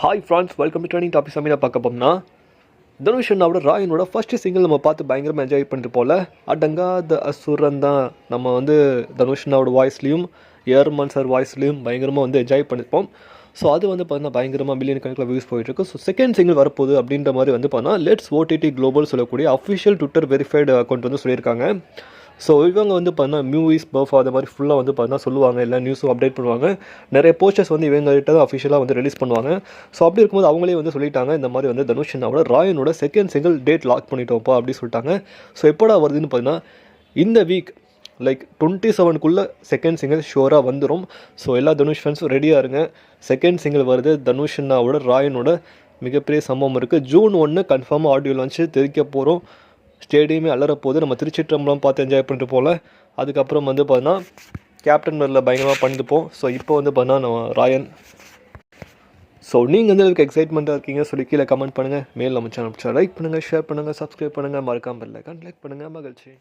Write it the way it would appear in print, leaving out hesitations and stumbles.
Hi friends, welcome to trending topic. சமையல பார்க்க போம்னா தனுஷ் அண்ணாவோட ராயனோட ஃபஸ்ட்டு சிங்கிள் நம்ம பார்த்து பயங்கரமாக என்ஜாய் பண்ணிட்டு போல அடங்காத அசுரன் தான். நம்ம வந்து தனுஷ் அண்ணாவோட வாய்ஸ்லேயும் ஏர்மான் சார் வாய்ஸ்லேயும் பயங்கரமாக வந்து என்ஜாய் பண்ணியிருப்போம். ஸோ அது வந்து பார்த்தீங்கன்னா பயங்கரமாக மில்லியன் கணக்கில் வியூஸ் போயிட்டுருக்கு. ஸோ செகண்ட் சிங்கிள் வரப்போகுது அப்படின்ற மாதிரி வந்து பார்த்தீங்கன்னா லெட்ஸ் ஓடிடி குளோபல் சொல்லக்கூடிய அஃபிஷியல் ட்விட்டர் வெரிஃபைடு அக்கௌண்ட் வந்து சொல்லியிருக்காங்க. ஸோ இவங்க வந்து பார்த்தீங்கன்னா மூவிஸ் பர்ஃப் அது மாதிரி ஃபுல்லாக வந்து பார்த்தீங்கன்னா சொல்லுவாங்க, எல்லா நியூஸும் அப்டேட் பண்ணுவாங்க. நிறைய போஸ்டர்ஸ் வந்து இவங்ககிட்ட தான் அஃபிஷியலாக வந்து ரிலீஸ் பண்ணுவாங்க. ஸோ அப்படி இருக்கும்போது அவங்களே வந்து சொல்லிட்டாங்க, இந்த மாதிரி வந்து தனுஷ் அண்ணாவோட ராயனோட செகண்ட் சிங்கிள் டேட் லாக் பண்ணிட்டோம்ப்பா அப்படின்னு சொல்லிட்டாங்க. ஸோ எப்போடா வருதுன்னு பார்த்தீங்கன்னா இந்த வீக் லைக் 27க்குள்ளே செகண்ட் சிங்கிள் ஷுவராக வந்துடும். ஸோ எல்லா தனுஷ் ஃபேன்ஸும் ரெடியாக இருங்க. செகண்ட் சிங்கிள் வருது. தனுஷ் அண்ணாவோட ராயனோட மிகப்பெரிய சம்பவம் இருக்குது. ஜூன் 1 கன்ஃபார்மாக ஆடியோ லான்ச்சு தெரிவிக்க போகிறோம். ஸ்டேடியமே அலறப்போது. நம்ம திருச்சிற்றம்பலம் பார்த்து என்ஜாய் பண்ணிட்டு போகல. அதுக்கப்புறம் வந்து பார்த்தீங்கன்னா கேப்டன் மேரில் பயங்கரமாக பண்ணிட்டுப்போம். ஸோ இப்போ வந்து பார்த்தீங்கன்னா நம்ம ராயன். ஸோ நீங்கள் எந்த அளவுக்கு எக்ஸைட்மெண்ட்டாக இருக்கீங்க சொல்லி கீழே கமெண்ட் பண்ணுங்கள். மேல் நம்ம சேனல் லைக் பண்ணுங்கள், ஷேர் பண்ணுங்கள், சப்ஸ்கிரைப் பண்ணுங்கள், மறக்காமல் பெல் ஐகான் லைக் பண்ணுங்கள். மகிழ்ச்சி.